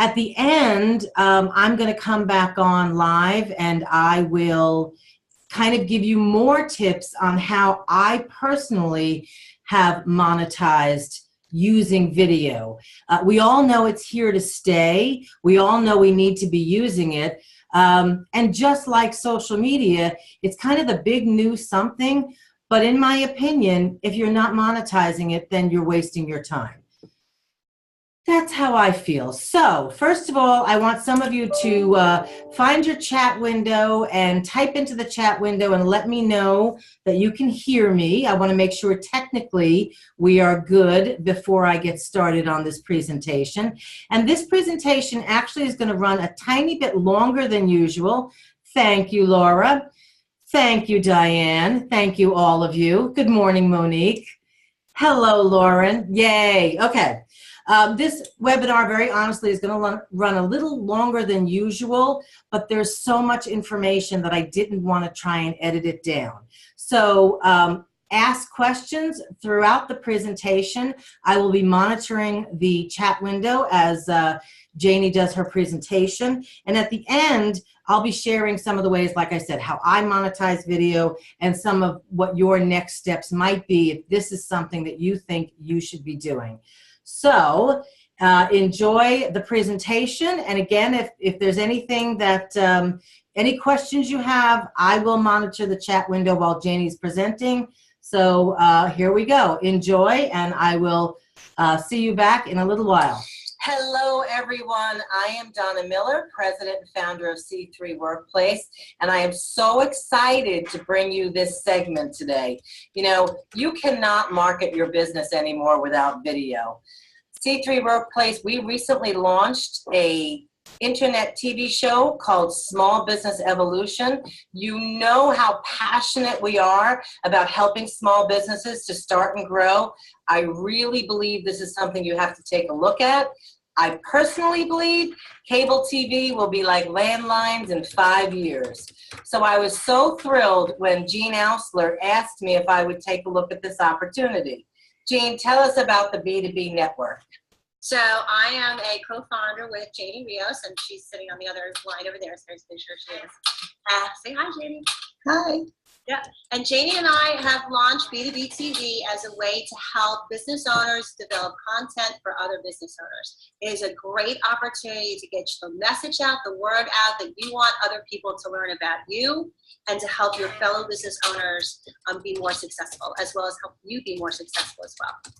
At the end, I'm going to come back on live and I will kind of give you more tips on how I personally have monetized using video. We all know it's here to stay. We all know we need to be using it. And just like social media, it's kind of the big new something. But in my opinion, if you're not monetizing it, then you're wasting your time. That's how I feel. So first of all, I want some of you to find your chat window and type into the chat window and let me know that you can hear me. I want to make sure technically we are good before I get started on this presentation. And this presentation actually is going to run a tiny bit longer than usual. Thank you, Laura. Thank you, Diane. Thank you, all of you. Good morning, Monique. Hello, Lauren. Yay. Okay. This webinar, very honestly, is going to run a little longer than usual, but there's so much information that I didn't want to try and edit it down. So ask questions throughout the presentation. I will be monitoring the chat window as Jayne does her presentation. And at the end, I'll be sharing some of the ways, like I said, how I monetize video and some of what your next steps might be if this is something that you think you should be doing. So enjoy the presentation. And again, if there's anything that, any questions you have, I will monitor the chat window while Jayne's presenting. So here we go. Enjoy, and I will see you back in a little while. Hello, everyone. I am Donna Miller, president and founder of C3 Workplace, and I am so excited to bring you this segment today. You know, you cannot market your business anymore without video. C3 Workplace, we recently launched a internet TV show called Small Business Evolution. You know how passionate we are about helping small businesses to start and grow. I really believe this is something you have to take a look at. I personally believe cable TV will be like landlines in 5 years. So I was so thrilled when Jayne Oursler asked me if I would take a look at this opportunity. Jayne, tell us about the B2B network. So I am a co-founder with Jayne Rios, and she's sitting on the other line over there, so there's a picture she is. Say hi, Jayne. Hi. Yeah, and Jayne and I have launched B2B TV as a way to help business owners develop content for other business owners. It is a great opportunity to get the message out, the word out that you want other people to learn about you and to help your fellow business owners be more successful, as well as help you be more successful as well.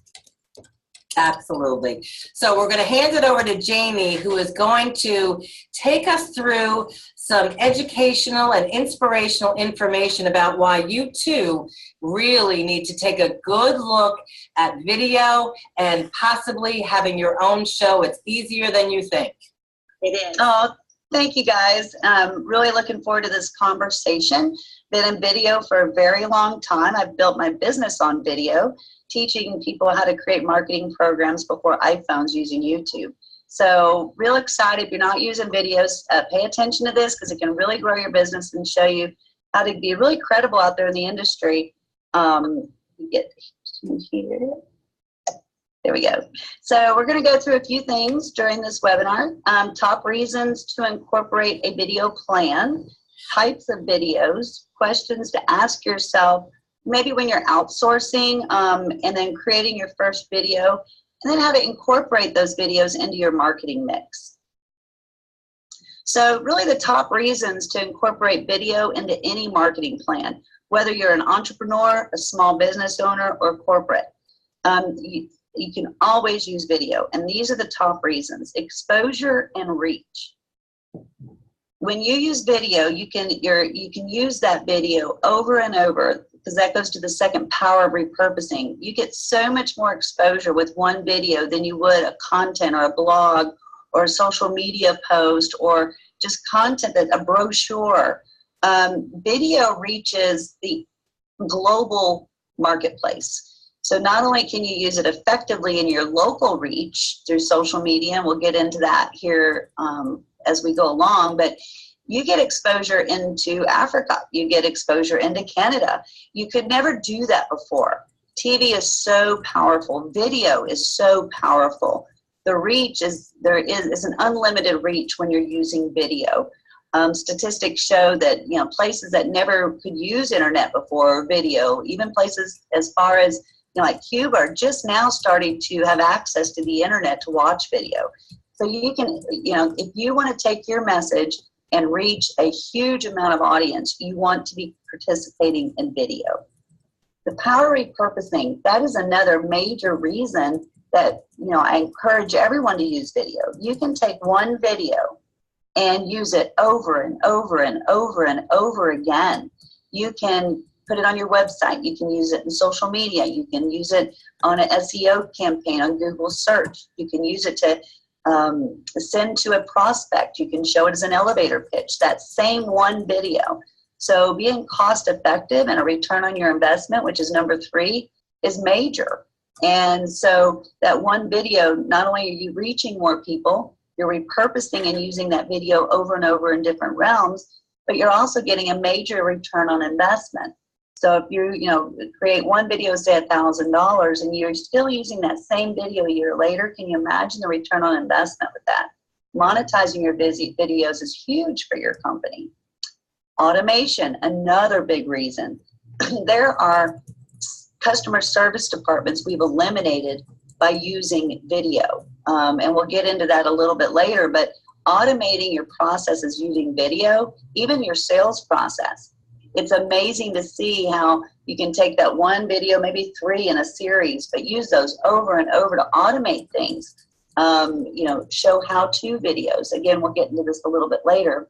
Absolutely. So we're going to hand it over to Jayne, who is going to take us through some educational and inspirational information about why you too really need to take a good look at video and possibly having your own show. It's easier than you think. It is. Oh, thank you guys. Really looking forward to this conversation. Been in video for a very long time. I've built my business on video, teaching people how to create marketing programs before iPhones using YouTube. So real excited. If you're not using videos, pay attention to this because it can really grow your business and show you how to be really credible out there in the industry. Get here. There we go. So we're going to go through a few things during this webinar. Top reasons to incorporate a video plan, types of videos, questions to ask yourself, maybe when you're outsourcing and then creating your first video, and then how to incorporate those videos into your marketing mix. So really the top reasons to incorporate video into any marketing plan, whether you're an entrepreneur, a small business owner, or corporate, you can always use video. And these are the top reasons: exposure and reach. When you use video, you can use that video over and over, because that goes to the second power of repurposing. You get so much more exposure with one video than you would a content or a blog or a social media post or just content, that a brochure. Video reaches the global marketplace. So not only can you use it effectively in your local reach through social media, and we'll get into that here as we go along, but you get exposure into Africa, you get exposure into Canada. You could never do that before. TV is so powerful, video is so powerful. the reach is, there is an unlimited reach when you're using video. Statistics show that, you know, places that never could use internet before or video, even places as far as, you know, like Cuba, are just now starting to have access to the internet to watch video. So you can, you know, if you want to take your message and reach a huge amount of audience, you want to be participating in video. The power repurposing, that is another major reason that, you know, I encourage everyone to use video. You can take one video and use it over and over and over and over again. You can put it on your website. You can use it in social media. You can use it on an SEO campaign on Google search. You can use it to send to a prospect. You can show it as an elevator pitch, that same one video. So being cost effective and a return on your investment, which is number 3, is major. And so that one video, not only are you reaching more people, you're repurposing and using that video over and over in different realms, but you're also getting a major return on investment. So if you know, create one video, say $1,000, and you're still using that same video a year later, can you imagine the return on investment with that? Monetizing your videos is huge for your company. Automation, another big reason. There are customer service departments we've eliminated by using video. And we'll get into that a little bit later, but automating your processes using video, even your sales process. It's amazing to see how you can take that one video, maybe 3 in a series, but use those over and over to automate things. You know, show how-to videos. Again, we'll get into this a little bit later.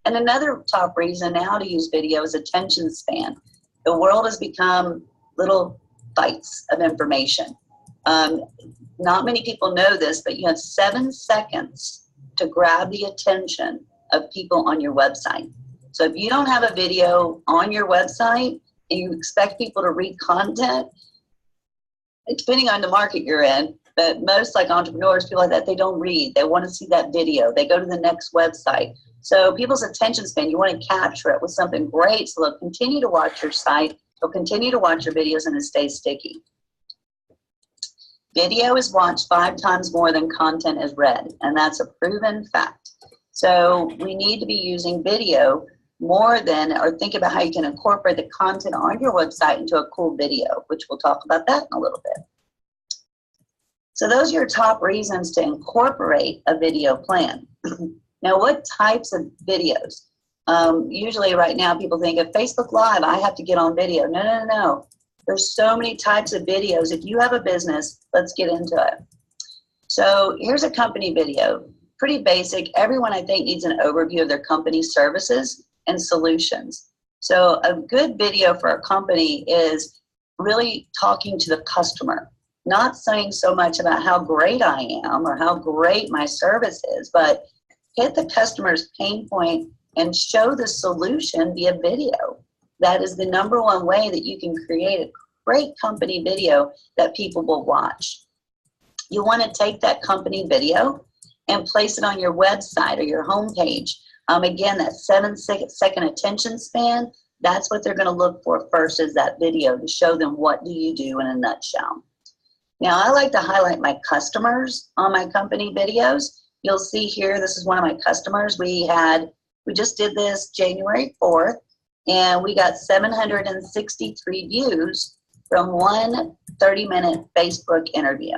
And another top reason now to use video is attention span. The world has become little bites of information. Not many people know this, but you have 7 seconds to grab the attention of people on your website. So if you don't have a video on your website and you expect people to read content, depending on the market you're in, but most like entrepreneurs, people like that, they don't read. They want to see that video. They go to the next website. So people's attention span, you want to capture it with something great so they'll continue to watch your site, they'll continue to watch your videos, and it stays sticky. Video is watched 5 times more than content is read, and that's a proven fact. So we need to be using video more than, or think about how you can incorporate the content on your website into a cool video, which we'll talk about that in a little bit. So those are your top reasons to incorporate a video plan. Now, what types of videos? Usually right now people think of Facebook Live, I have to get on video. No, no, no. There's so many types of videos. If you have a business, let's get into it. So here's a company video, pretty basic. Everyone, I think, needs an overview of their company's services and solutions. So a good video for a company is really talking to the customer, not saying so much about how great I am or how great my service is, but hit the customer's pain point and show the solution via video. That is the #1 way that you can create a great company video that people will watch. You want to take that company video and place it on your website or your homepage. Again, that 7-second attention span, that's what they're going to look for first, is that video to show them what do you do in a nutshell. Now, I like to highlight my customers on my company videos. You'll see here, this is one of my customers. We just did this January 4th, and we got 763 views from one 30-minute Facebook interview.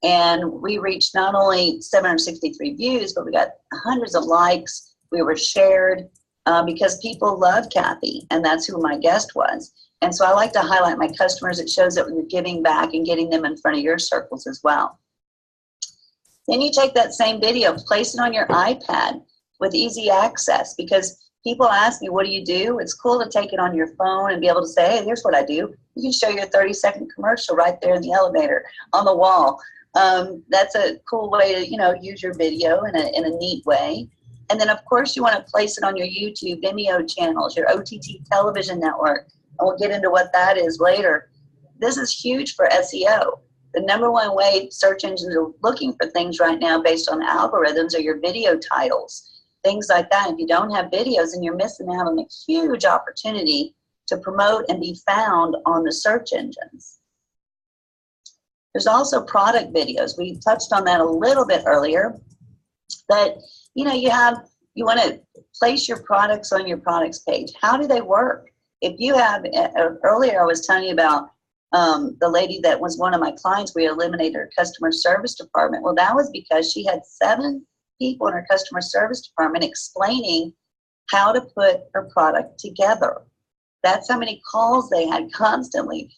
And we reached not only 763 views, but we got hundreds of likes. We were shared because people love Kathy, and that's who my guest was. And so I like to highlight my customers. It shows that we're giving back and getting them in front of your circles as well. Then you take that same video, place it on your iPad with easy access, because people ask me, what do you do? It's cool to take it on your phone and be able to say, hey, here's what I do. You can show your 30-second commercial right there in the elevator on the wall. That's a cool way to, use your video in a neat way. And then, of course, you want to place it on your YouTube, Vimeo channels, your OTT television network. And we'll get into what that is later. This is huge for SEO. The #1 way search engines are looking for things right now based on algorithms are your video titles, things like that. If you don't have videos, then you're missing out on a huge opportunity to promote and be found on the search engines. There's also product videos. We touched on that a little bit earlier, but you know, you want to place your products on your products page. How do they work? If you have, earlier I was telling you about the lady that was one of my clients, we eliminated her customer service department. Well, that was because she had 7 people in her customer service department explaining how to put her product together. That's how many calls they had constantly.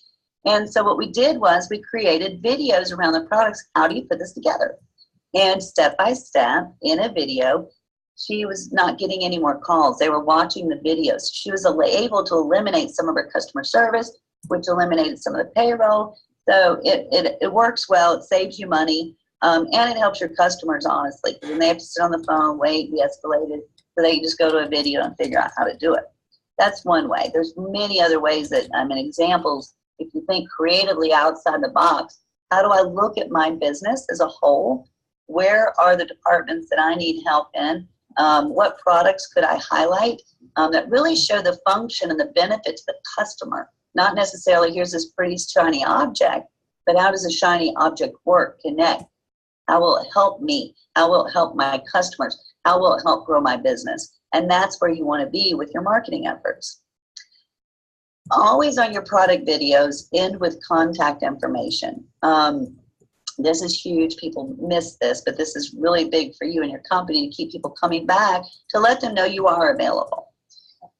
And so what we did was we created videos around the products. How do you put this together? And step by step in a video, she was not getting any more calls. They were watching the videos. She was able to eliminate some of her customer service, which eliminated some of the payroll. So it works well. It saves you money. And it helps your customers, honestly. When they have to sit on the phone, wait, be escalated, so they just go to a video and figure out how to do it. That's one way. There's many other ways that, examples. If you think creatively outside the box, how do I look at my business as a whole? Where are the departments that I need help in? What products could I highlight that really show the function and the benefit to the customer? Not necessarily here's this pretty shiny object, but how does a shiny object work, connect? How will it help me? How will it help my customers? How will it help grow my business? And that's where you want to be with your marketing efforts. Always on your product videos, end with contact information. This is huge. People miss this, but this is really big for you and your company to keep people coming back, to let them know you are available.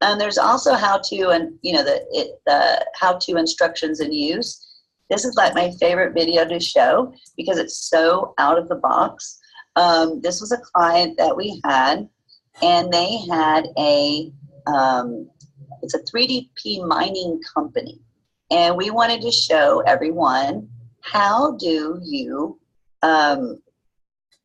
And there's also how-to, and the how-to instructions and use. This is like my favorite video to show because it's so out of the box. This was a client that we had, and they had it's a 3D mining company. And we wanted to show everyone, how do you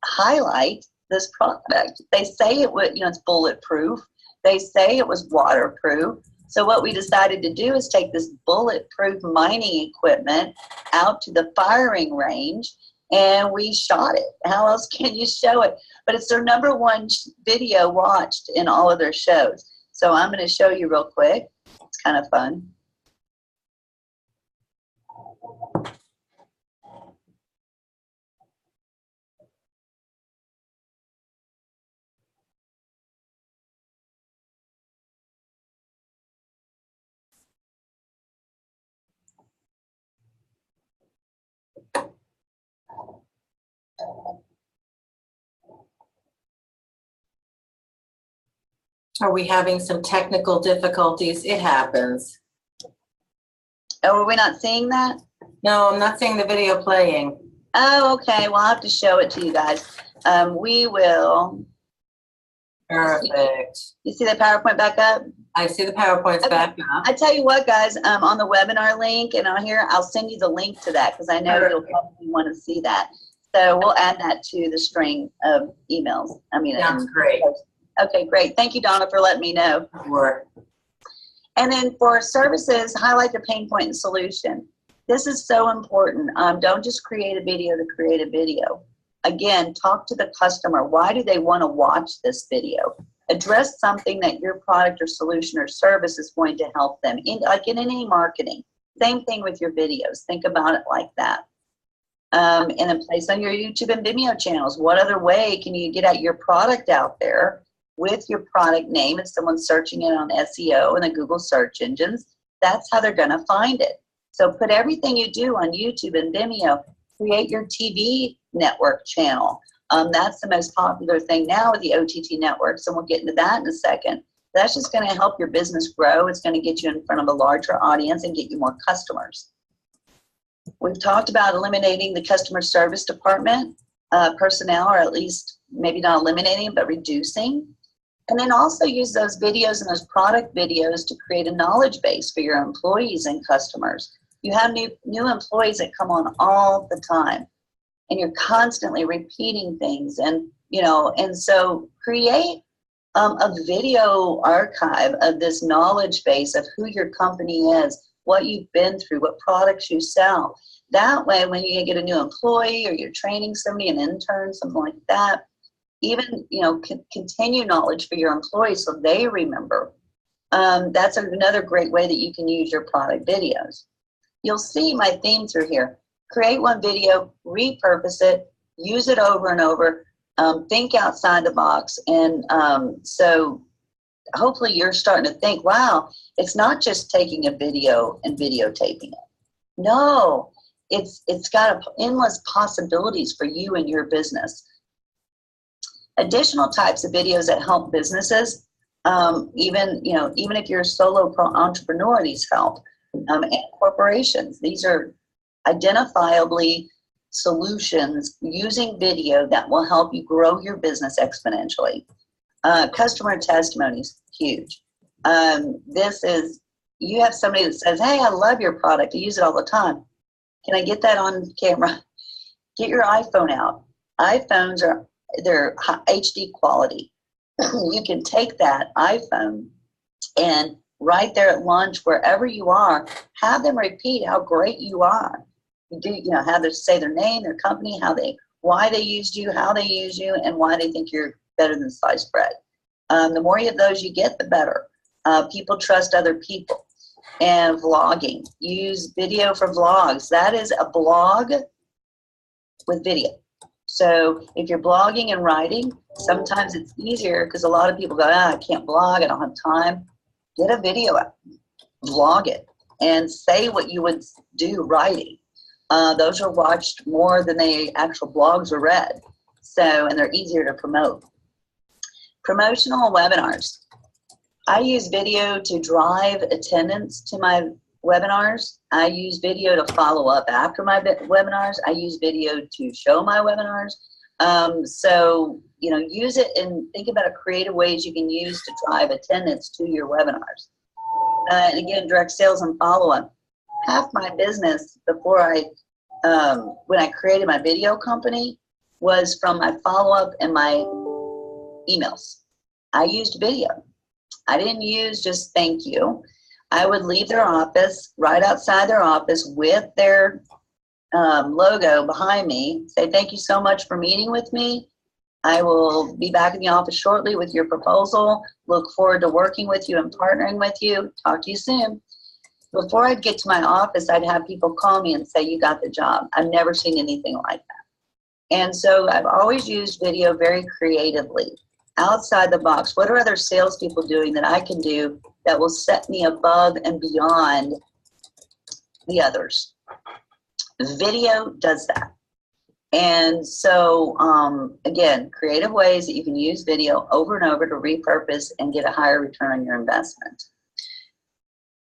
highlight this product? They say it would, it's bulletproof. They say it was waterproof. So what we decided to do is take this bulletproof mining equipment out to the firing range, and we shot it. How else can you show it? But it's their #1 video watched in all of their shows. So I'm going to show you real quick. It's kind of fun. Are we having some technical difficulties? It happens. Oh, are we not seeing that? No, I'm not seeing the video playing. Oh, okay. Well, I'll have to show it to you guys. We will. Perfect. You see the PowerPoint back up? I see the PowerPoint's back up. I tell you what, guys, on the webinar link and on here, I'll send you the link to that because I know you'll probably want to see that. So we'll add that to the string of emails. Sounds great. Okay, great. Thank you, Donna, for letting me know. Sure. And then for services, highlight the pain point and solution. This is so important. Don't just create a video to create a video. Again, talk to the customer. Why do they want to watch this video? Address something that your product or solution or service is going to help them, like in any marketing. Same thing with your videos. Think about it like that. And then place on your YouTube and Vimeo channels. What other way can you get out your product out there with your product name? If someone's searching it on SEO and the Google search engines, that's how they're going to find it. So put everything you do on YouTube and Vimeo. Create your TV network channel. That's the most popular thing now with the OTT networks, and we'll get into that in a second. That's just going to help your business grow. It's going to get you in front of a larger audience and get you more customers. We've talked about eliminating the customer service department personnel, or at least maybe not eliminating, but reducing. And then also use those videos and those product videos to create a knowledge base for your employees and customers. You have new employees that come on all the time, and you're constantly repeating things, and so create a video archive of this knowledge base of who your company is, what you've been through, what products you sell. That way, when you get a new employee or you're training somebody, an intern, something like that, even continue knowledge for your employees so they remember. That's another great way that you can use your product videos. You'll see my theme through here. create one video, repurpose it, use it over and over, think outside the box. And so hopefully you're starting to think, wow, it's not just taking a video and videotaping it. No, it's got endless possibilities for you and your business. Additional types of videos that help businesses, even if you're a solo entrepreneur, these help, and corporations. These are identifiably solutions using video that will help you grow your business exponentially. Customer testimonies, huge. This is, you have somebody that says, hey, I love your product, I use it all the time. Can I get that on camera? Get your iPhone out. iPhones they're HD quality. You can take that iPhone and right there at lunch, wherever you are, have them repeat how great you are. Have them say their name, their company, why they used you, how they use you, and why they think you're better than sliced bread. The more of those you get, the better. People trust other people. And vlogging. Use video for vlogs. That is a blog with video. So if you're blogging and writing, sometimes it's easier because a lot of people go, I can't blog, I don't have time. Get a video out, vlog it, and say what you would do writing. Those are watched more than the actual blogs are read. And they're easier to promote. Promotional webinars. I use video to drive attendance to my webinars. I use video to follow up after my webinars. I use video to show my webinars. Use it and think about creative ways you can use to drive attendance to your webinars. And again, direct sales and follow-up. Half my business before when I created my video company was from my follow-up and my emails. I used video. I didn't use just thank you. I would leave their office, right outside their office with their logo behind me, say thank you so much for meeting with me. I will be back in the office shortly with your proposal. Look forward to working with you and partnering with you. Talk to you soon. Before I'd get to my office, I'd have people call me and say, you got the job. I've never seen anything like that. And so I've always used video very creatively. Outside the box, what are other salespeople doing that I can do that will set me above and beyond the others? Video does that. And so, again, creative ways that you can use video over and over to repurpose and get a higher return on your investment.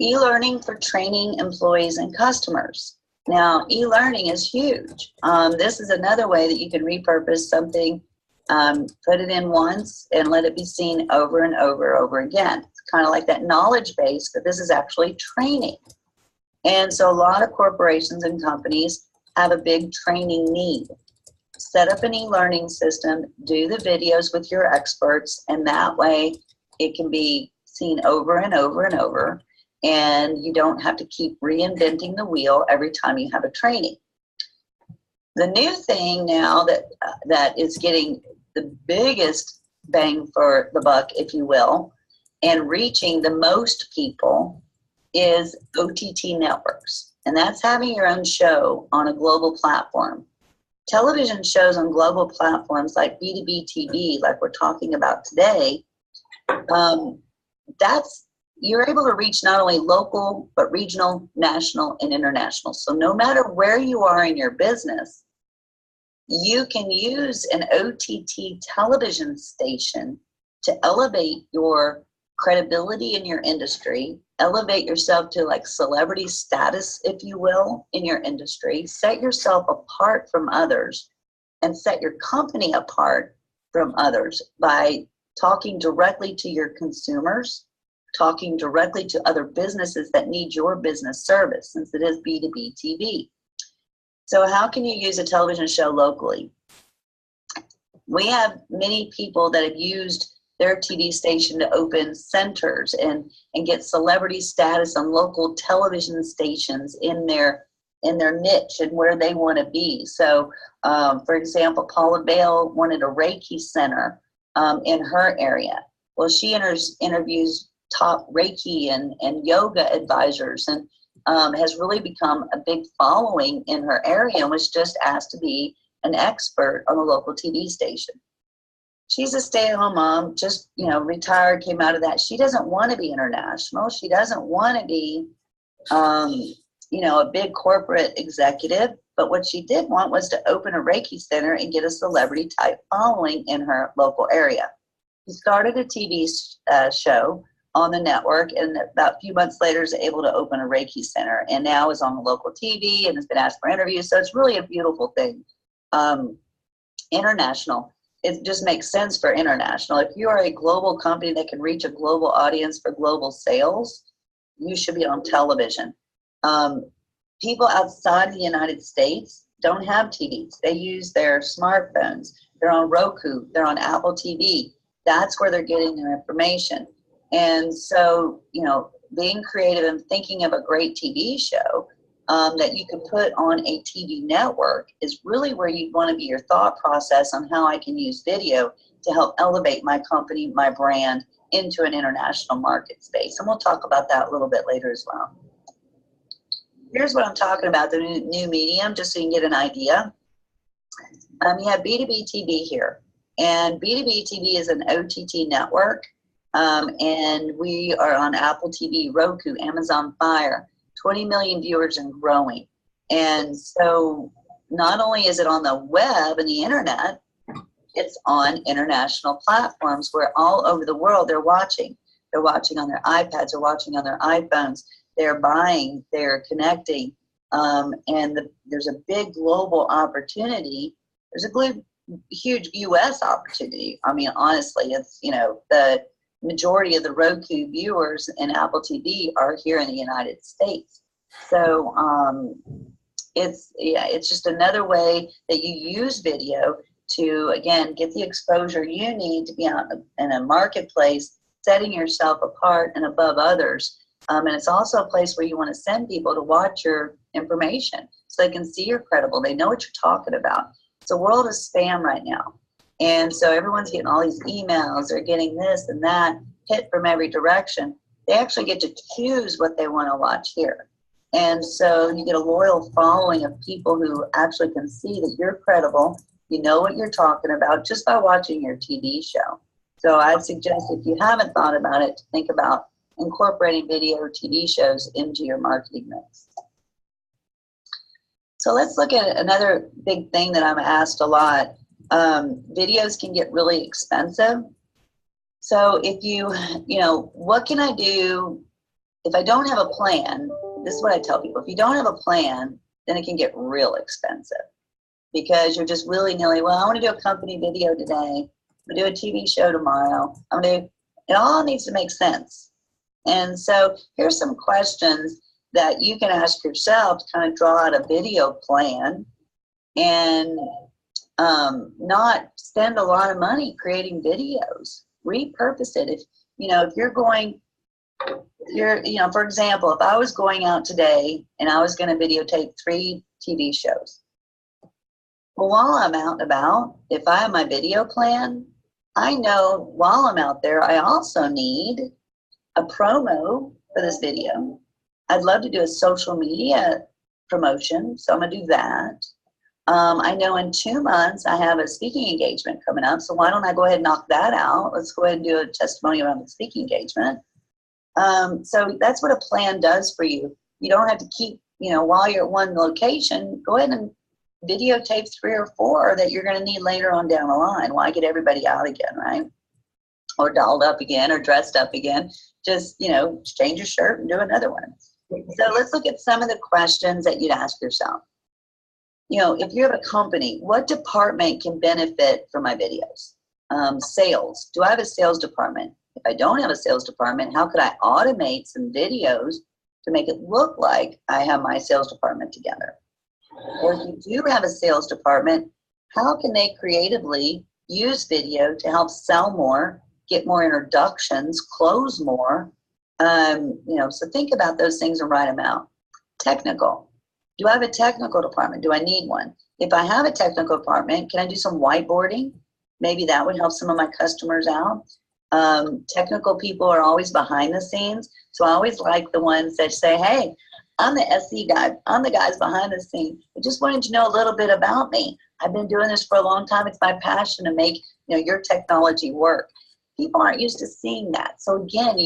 E-learning for training employees and customers. Now, e-learning is huge. This is another way that you can repurpose something. Put it in once and let it be seen over and over again. It's kind of like that knowledge base, but this is actually training. And so a lot of corporations and companies have a big training need. Set up an e-learning system, do the videos with your experts, and that way it can be seen over and over and over, and you don't have to keep reinventing the wheel every time you have a training. The new thing now that is getting the biggest bang for the buck, if you will, and reaching the most people is OTT networks. And that's having your own show on a global platform. Television shows on global platforms like B2B TV, like we're talking about today, you're able to reach not only local, but regional, national, and international. So no matter where you are in your business, you can use an OTT television station to elevate your credibility in your industry, elevate yourself to like celebrity status, if you will, in your industry, set yourself apart from others, and set your company apart from others by talking directly to your consumers, talking directly to other businesses that need your business service, since it is B2B TV. So how can you use a television show locally? We have many people that have used their TV station to open centers and get celebrity status on local television stations in their niche and where they want to be. So, for example, Paula Bale wanted a Reiki center in her area. Well, she interviews top Reiki and yoga advisors, and has really become a big following in her area and was just asked to be an expert on a local TV station. She's a stay-at-home mom, just, retired, came out of that. She doesn't want to be international. She doesn't want to be, a big corporate executive. But what she did want was to open a Reiki center and get a celebrity-type following in her local area. She started a TV show on the network, and about a few months later is able to open a Reiki center, and now is on the local TV and has been asked for interviews. So it's really a beautiful thing. International. It just makes sense for international. If you are a global company that can reach a global audience for global sales, you should be on television. People outside of the United States don't have TVs. They use their smartphones. They're on Roku. They're on Apple TV. That's where they're getting their information. And so, being creative and thinking of a great TV show that you could put on a TV network is really where you want to be your thought process on how I can use video to help elevate my company, my brand into an international market space. And we'll talk about that a little bit later as well. Here's what I'm talking about, the new medium, just so you can get an idea. You have B2B TV here. And B2B TV is an OTT network. And we are on Apple TV, Roku, Amazon Fire, 20 million viewers and growing. And so not only is it on the web and the internet, it's on international platforms where all over the world they're watching. They're watching on their iPads, they're watching on their iPhones, they're buying, they're connecting. There's a big global opportunity. There's a huge US opportunity. I mean, honestly, it's, the majority of the Roku viewers in Apple TV are here in the United States. So it's just another way that you use video to, again, get the exposure you need to be out in a marketplace, setting yourself apart and above others. And it's also a place where you want to send people to watch your information so they can see you're credible. They know what you're talking about. It's a world of spam right now. And so everyone's getting all these emails, they're getting this and that, hit from every direction. They actually get to choose what they want to watch here. And so you get a loyal following of people who actually can see that you're credible, you know what you're talking about just by watching your TV show. So I'd suggest, if you haven't thought about it, to think about incorporating video or TV shows into your marketing mix. So let's look at another big thing that I'm asked a lot. Videos can get really expensive. So if what can I do if I don't have a plan? This is what I tell people. If you don't have a plan, then it can get real expensive because you're just willy-nilly, well, I want to do a company video today. I'm going to do a TV show tomorrow. It all needs to make sense. And so here's some questions that you can ask yourself to kind of draw out a video plan and not spend a lot of money creating videos. Repurpose it. If you're going, for example, if I was going out today and I was going to videotape 3 TV shows. Well, while I'm out and about, if I have my video plan, I know while I'm out there, I also need a promo for this video. I'd love to do a social media promotion, so I'm going to do that. I know in 2 months I have a speaking engagement coming up, so why don't I go ahead and knock that out? Let's go ahead and do a testimonial around the speaking engagement. So that's what a plan does for you. You don't have to keep, while you're at one location, go ahead and videotape 3 or 4 that you're going to need later on down the line. Why get everybody out again, right? Or dolled up again or dressed up again. Just, change your shirt and do another one. So let's look at some of the questions that you'd ask yourself. If you have a company, what department can benefit from my videos? Sales. Do I have a sales department? If I don't have a sales department, how could I automate some videos to make it look like I have my sales department together? Or if you do have a sales department, how can they creatively use video to help sell more, get more introductions, close more? So think about those things and write them out. Technical. Do I have a technical department? Do I need one? If I have a technical department, can I do some whiteboarding? Maybe that would help some of my customers out. Technical people are always behind the scenes. So I always like the ones that say, hey, I'm the SE guy. I'm the guys behind the scene. I just wanted to know a little bit about me. I've been doing this for a long time. It's my passion to make, your technology work. People aren't used to seeing that. So again,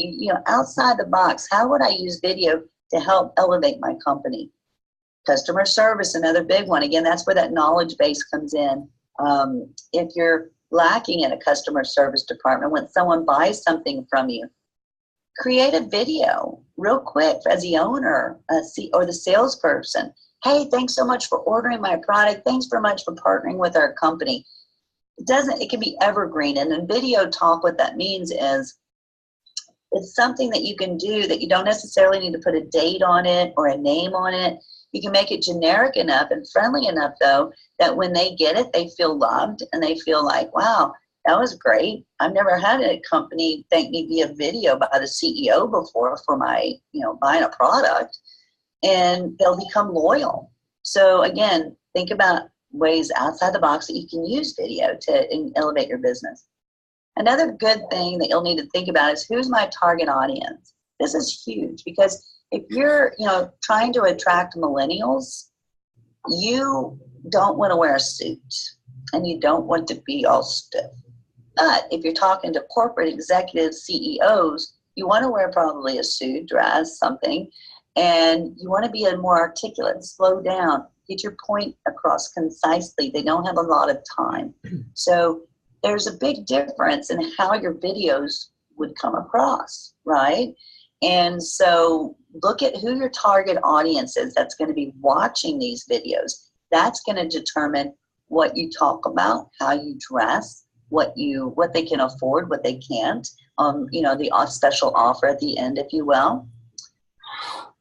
outside the box, how would I use video to help elevate my company? Customer service, another big one. Again, that's where that knowledge base comes in. If you're lacking in a customer service department, when someone buys something from you, create a video real quick as the owner or the salesperson. Hey, thanks so much for ordering my product. Thanks very much for partnering with our company. It can be evergreen. And in video talk, what that means is it's something that you can do that you don't necessarily need to put a date on it or a name on it. You can make it generic enough and friendly enough, though, that when they get it, they feel loved and they feel like, wow, that was great. I've never had a company thank me via video by the CEO before for my, buying a product, and they'll become loyal. So again, think about ways outside the box that you can use video to elevate your business. Another good thing that you'll need to think about is who's my target audience. This is huge because if you're, trying to attract millennials, you don't want to wear a suit and you don't want to be all stiff. But if you're talking to corporate executives, CEOs, you want to wear probably a suit, dress, something, and you want to be a more articulate, slow down, get your point across concisely. They don't have a lot of time. So there's a big difference in how your videos would come across, right? And so look at who your target audience is that's going to be watching these videos. That's going to determine what you talk about, how you dress, what they can afford, what they can't, the special offer at the end, if you will.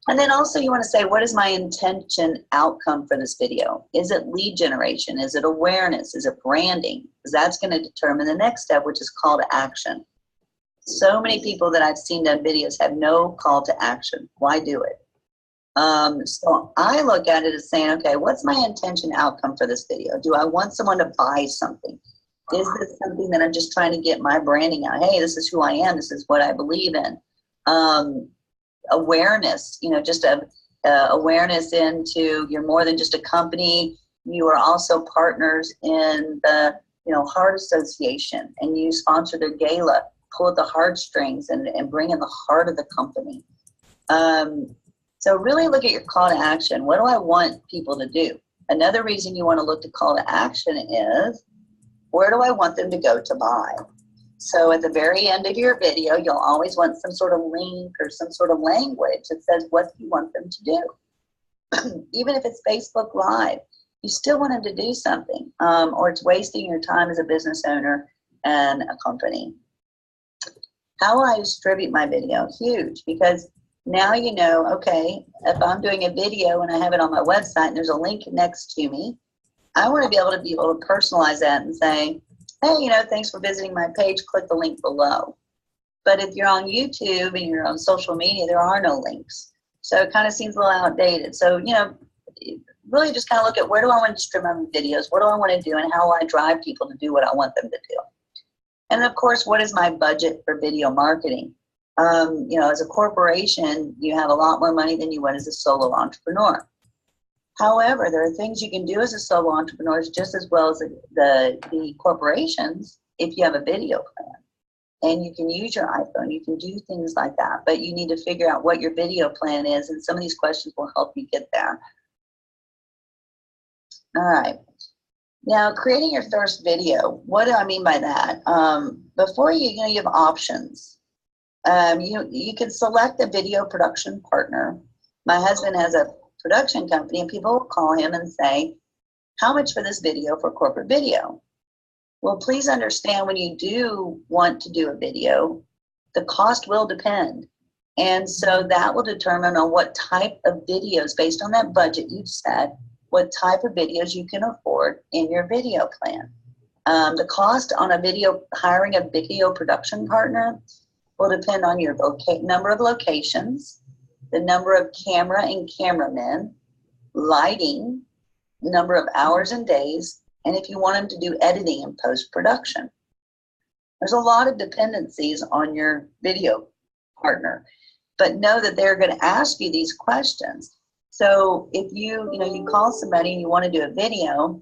And then also you want to say, what is my intention outcome for this video? Is it lead generation? Is it awareness? Is it branding? Because that's going to determine the next step, which is call to action. So many people that I've seen done videos have no call to action. Why do it? So I look at it as saying, okay, what's my intention outcome for this video? Do I want someone to buy something? Is this something that I'm just trying to get my branding out? Hey, this is who I am. This is what I believe in. Awareness, just awareness into you're more than just a company. You are also partners in the, Heart Association, and you sponsor their gala, pull at the heartstrings and bring in the heart of the company. So really look at your call to action. What do I want people to do? Another reason you want to look to call to action is, where do I want them to go to buy? So at the very end of your video, you'll always want some sort of link or some sort of language that says what you want them to do. Even if it's Facebook Live, you still want them to do something, or it's wasting your time as a business owner and a company. How will I distribute my video? Huge, because now okay, if I'm doing a video and I have it on my website and there's a link next to me, I want to be able to personalize that and say, hey, thanks for visiting my page, click the link below. But if you're on YouTube and you're on social media, there are no links. So it kind of seems a little outdated. So, really just kind of look at, where do I want to distribute my videos? What do I want to do? And how will I drive people to do what I want them to do? And of course, what is my budget for video marketing? As a corporation, you have a lot more money than you would as a solo entrepreneur. However, there are things you can do as a solo entrepreneur just as well as the corporations if you have a video plan. And you can use your iPhone, you can do things like that, but you need to figure out what your video plan is, and some of these questions will help you get there. All right. Now, creating your first video, what do I mean by that? Before you have options. You can select a video production partner. My husband has a production company, and people will call him and say, how much for this video for corporate video? Well, please understand, when you do want to do a video, the cost will depend. And so that will determine on what type of videos, based on that budget you've set, what type of videos you can afford in your video plan. The cost on hiring a video production partner will depend on your number of locations, the number of camera and cameramen, lighting, number of hours and days, and if you want them to do editing and post-production. There's a lot of dependencies on your video partner, but know that they're going to ask you these questions. So if you call somebody and you want to do a video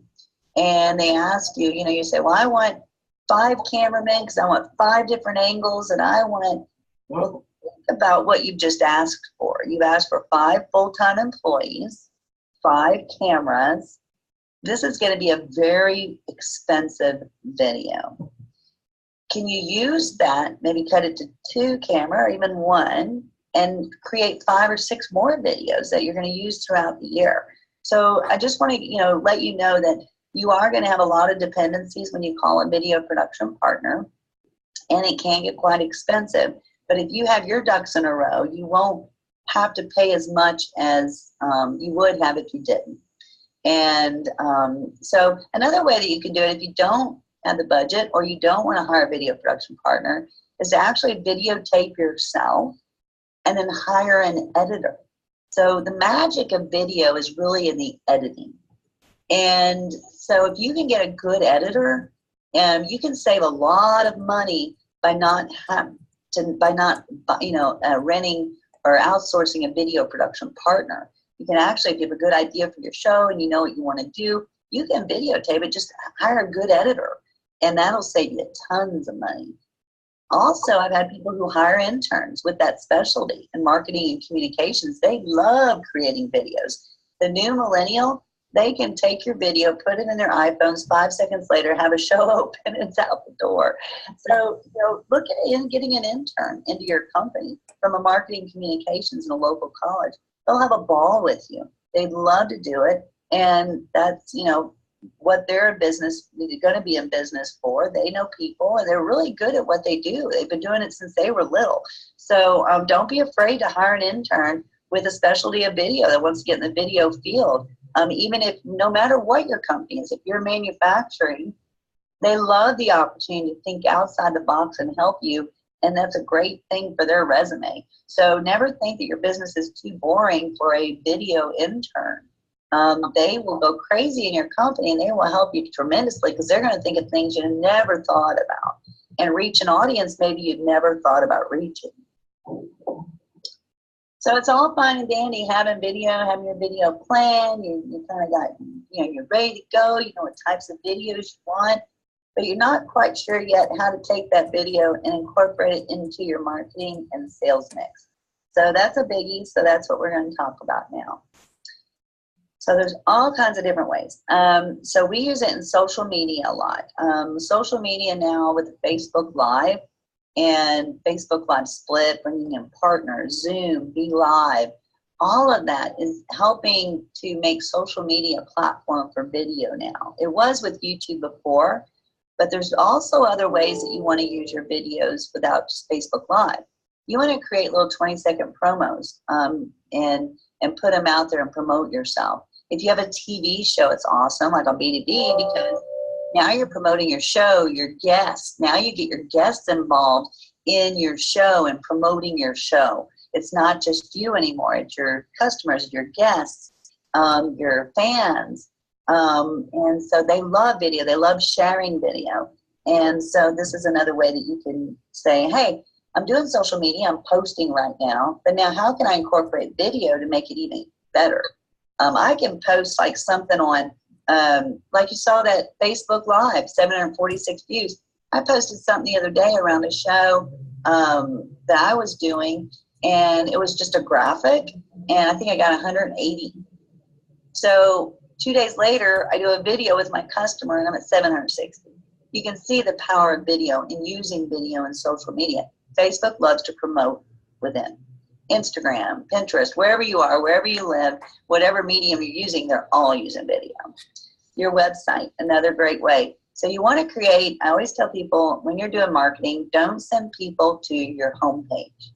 and they ask you, you say, well, I want 5 cameramen because I want 5 different angles and I want, well, think about what you've just asked for. You've asked for 5 full-time employees, 5 cameras. This is going to be a very expensive video. Can you use that, maybe cut it to 2 camera or even 1, and create 5 or 6 more videos that you're going to use throughout the year? So I just want to, let you know that you are going to have a lot of dependencies when you call a video production partner, and it can get quite expensive. But if you have your ducks in a row, you won't have to pay as much as you would have if you didn't. And so another way that you can do it, if you don't have the budget or you don't want to hire a video production partner, is to actually videotape yourself and then hire an editor. So the magic of video is really in the editing. And so if you can get a good editor, you can save a lot of money by not renting or outsourcing a video production partner. You can actually, if you have a good idea for your show and you know what you want to do, you can videotape it. Just hire a good editor, and that'll save you tons of money. Also, I've had people who hire interns with that specialty in marketing and communications. They love creating videos. The new millennial, they can take your video, put it in their iPhones, 5 seconds later, have a show open, and it's out the door. So, look at getting an intern into your company from a marketing communications in a local college. They'll have a ball with you. They'd love to do it. And that's, what they're going to be in business for. They know people, and they're really good at what they do. They've been doing it since they were little. So don't be afraid to hire an intern with a specialty of video that wants to get in the video field. Even if, no matter what your company is, if you're manufacturing, they love the opportunity to think outside the box and help you. And that's a great thing for their resume. So never think that your business is too boring for a video intern. They will go crazy in your company, and they will help you tremendously because they're going to think of things you never thought about and reach an audience maybe you'd never thought about reaching. So it's all fine and dandy having your video plan. You kind of got, you're ready to go. You know what types of videos you want, but you're not quite sure yet how to take that video and incorporate it into your marketing and sales mix. So that's a biggie. So that's what we're going to talk about now. So there's all kinds of different ways. So we use it in social media a lot. Social media now with Facebook Live and Facebook Live Split, bringing in partners, Zoom, Be Live, all of that is helping to make social media a platform for video now. It was with YouTube before, but there's also other ways that you want to use your videos without just Facebook Live. You want to create little 20-second promos and put them out there and promote yourself. If you have a TV show, it's awesome, like on B2B, because now you're promoting your show, your guests. Now you get your guests involved in your show and promoting your show. It's not just you anymore. It's your customers, your guests, your fans. And so they love video. They love sharing video. And so this is another way that you can say, hey, I'm doing social media. I'm posting right now. But now how can I incorporate video to make it even better? I can post like something on, like you saw that Facebook Live, 746 views. I posted something the other day around a show that I was doing, and it was just a graphic, and I think I got 180. So 2 days later, I do a video with my customer, and I'm at 760. You can see the power of video and using video in social media. Facebook loves to promote within. Instagram, Pinterest, wherever you are, wherever you live, whatever medium you're using, they're all using video. Your website, another great way. So you want to create, I always tell people when you're doing marketing, don't send people to your homepage.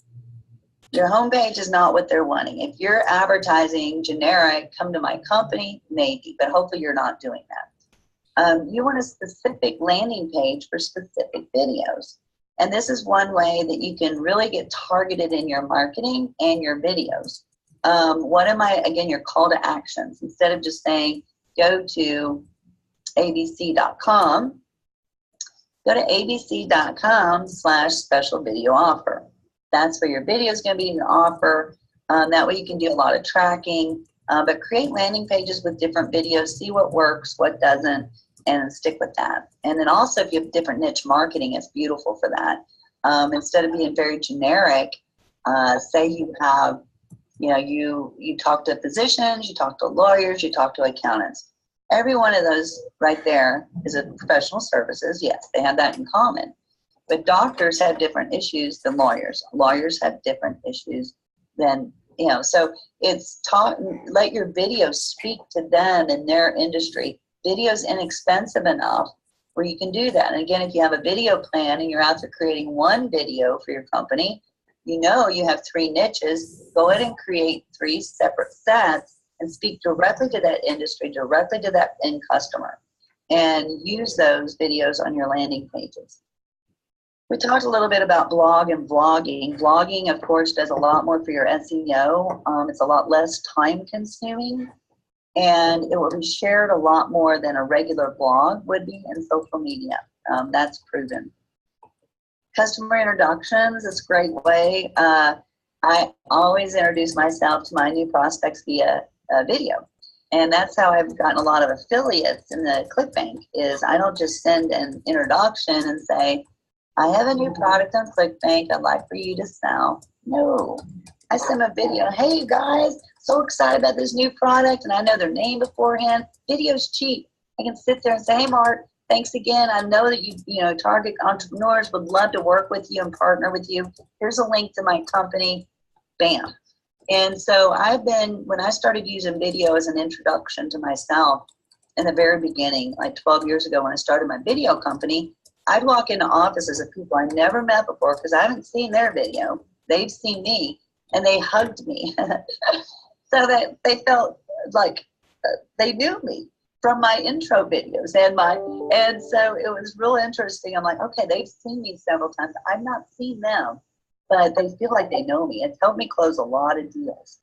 Your homepage is not what they're wanting. If you're advertising generic, come to my company, maybe, but hopefully you're not doing that. You want a specific landing page for specific videos. And this is one way that you can really get targeted in your marketing and your videos. Again, your call to actions. Instead of just saying, go to abc.com, go to abc.com/special video offer. That's where your video is going to be an offer. That way you can do a lot of tracking. But create landing pages with different videos, see what works, what doesn't, and stick with that. And then also if you have different niche marketing, it's beautiful for that. Instead of being very generic, say you have, you talk to physicians, you talk to lawyers, you talk to accountants. Every one of those right there is a professional services. Yes, they have that in common. But doctors have different issues than lawyers. Lawyers have different issues than, so it's let your video speak to them in their industry. Video's inexpensive enough where you can do that. And again, if you have a video plan and you're out there creating one video for your company, you have 3 niches, go ahead and create 3 separate sets and speak directly to that industry, directly to that end customer, and use those videos on your landing pages. We talked a little bit about blog and vlogging. Vlogging, of course, does a lot more for your SEO. It's a lot less time consuming, and it will be shared a lot more than a regular blog would be in social media. That's proven. Customer introductions is a great way. I always introduce myself to my new prospects via video. And that's how I've gotten a lot of affiliates in the ClickBank, is I don't just send an introduction and say, I have a new product on ClickBank I'd like for you to sell. No, I send a video. Hey, you guys, so excited about this new product, and I know their name beforehand. Video's cheap. I can sit there and say, hey, Mark, thanks again. I know that you target entrepreneurs, would love to work with you and partner with you. Here's a link to my company. Bam. And so when I started using video as an introduction to myself in the very beginning, like 12 years ago when I started my video company, I'd walk into offices of people I never met before because I haven't seen their video. They've seen me, and they hugged me. So that they felt like they knew me from my intro videos and so it was real interesting. I'm like, okay, they've seen me several times. I've not seen them, but they feel like they know me. It's helped me close a lot of deals.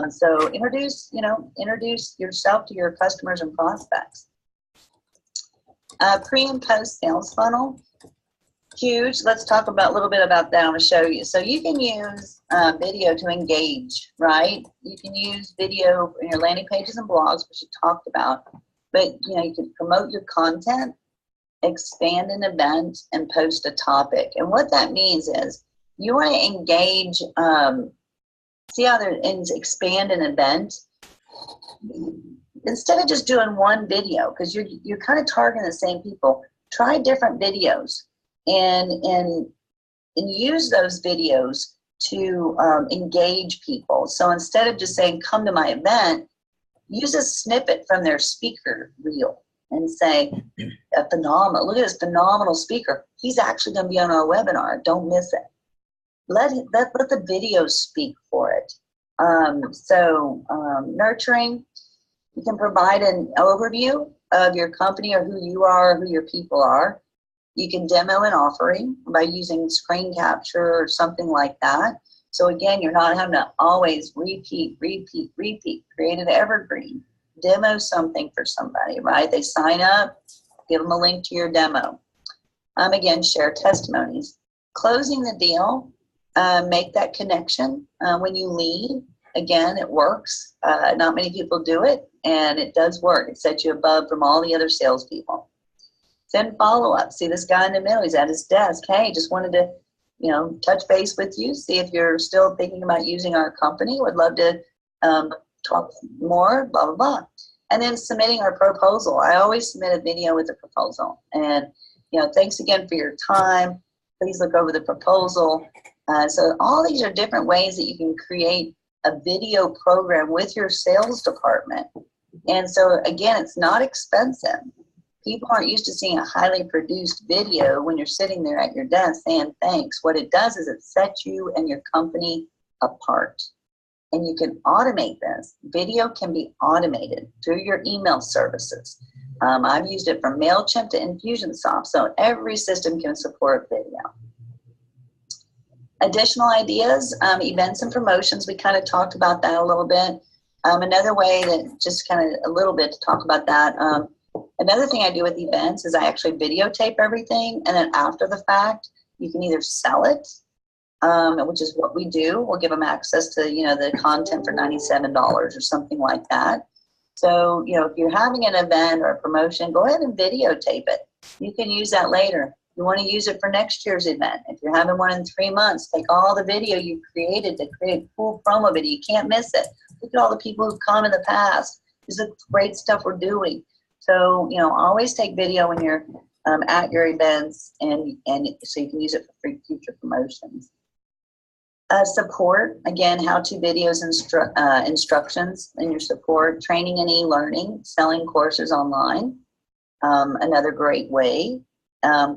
So introduce yourself to your customers and prospects. Pre and post sales funnel, huge. Let's talk a little bit about that. I'm going to show you. So you can use video to engage, right? You can use video in your landing pages and blogs, which you talked about. But you can promote your content, expand an event, and post a topic. And what that means is you want to engage. See how there is expand an event. Instead of just doing one video, because you're kind of targeting the same people, try different videos and use those videos to engage people. So instead of just saying, come to my event, use a snippet from their speaker reel and say, look at this phenomenal speaker. He's actually going to be on our webinar. Don't miss it. Let the video speak for it. Nurturing. You can provide an overview of your company or who you are, or who your people are. You can demo an offering by using screen capture or something like that. So again, you're not having to always repeat, create an evergreen. Demo something for somebody, right? They sign up, give them a link to your demo. Again, share testimonies. Closing the deal, make that connection when you lead. Again, it works. Not many people do it, and it does work. It sets you above from all the other salespeople. Then follow up. See this guy in the middle. He's at his desk. Hey, just wanted to, touch base with you. See if you're still thinking about using our company. Would love to talk more. Blah blah blah. And then submitting our proposal. I always submit a video with a proposal. And thanks again for your time. Please look over the proposal. So all these are different ways that you can create a video program with your sales department. And so again, it's not expensive. People aren't used to seeing a highly produced video when you're sitting there at your desk saying thanks. What it does is it sets you and your company apart. And you can automate this. Video can be automated through your email services. I've used it from MailChimp to Infusionsoft, so every system can support video. Additional ideas, events and promotions. We kind of talked about that a little bit. Another way that just kind of a little bit to talk about that. Another thing I do with events is I actually videotape everything, and then after the fact, you can either sell it which is what we do. We'll give them access to, the content for $97 or something like that. So, if you're having an event or a promotion, go ahead and videotape it. You can use that later. You want to use it for next year's event. If you're having one in 3 months, take all the video you created to create cool promo video. You can't miss it. Look at all the people who've come in the past. This is great stuff we're doing. So, always take video when you're at your events, and so you can use it for future promotions. Support, again, how-to videos, instructions in your support, training and e-learning, selling courses online, another great way.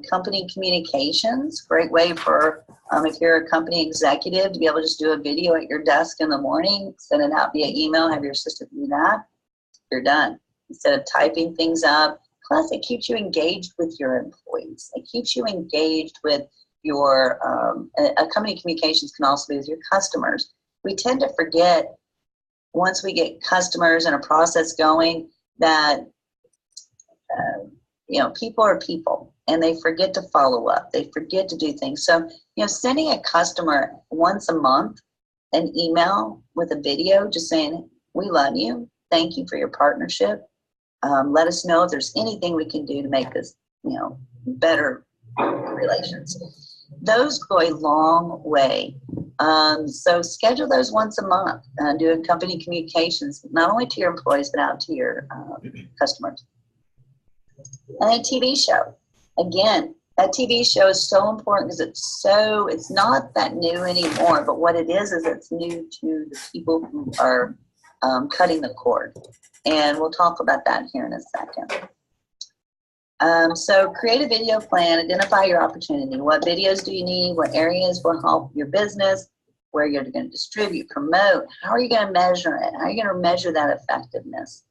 Company communications, great way for if you're a company executive to be able to just do a video at your desk in the morning, send it out via email, have your assistant do that, you're done. Instead of typing things up. Plus, it keeps you engaged with your employees. It keeps you engaged with your, a company communications can also be with your customers. We tend to forget, once we get customers and a process going, that, people are people, and they forget to follow up. They forget to do things. So, sending a customer once a month an email with a video just saying, we love you. Thank you for your partnership. Let us know if there's anything we can do to make this, better relations. Those go a long way. So schedule those once a month, doing company communications, not only to your employees, but out to your customers. And a TV show. Again, that TV show is so important because it's not that new anymore, but what it is it's new to the people who are cutting the cord. And we'll talk about that here in a second. So create a video plan, identify your opportunity. What videos do you need? What areas will help your business? Where you're going to distribute, promote? How are you going to measure it? How are you going to measure that effectiveness?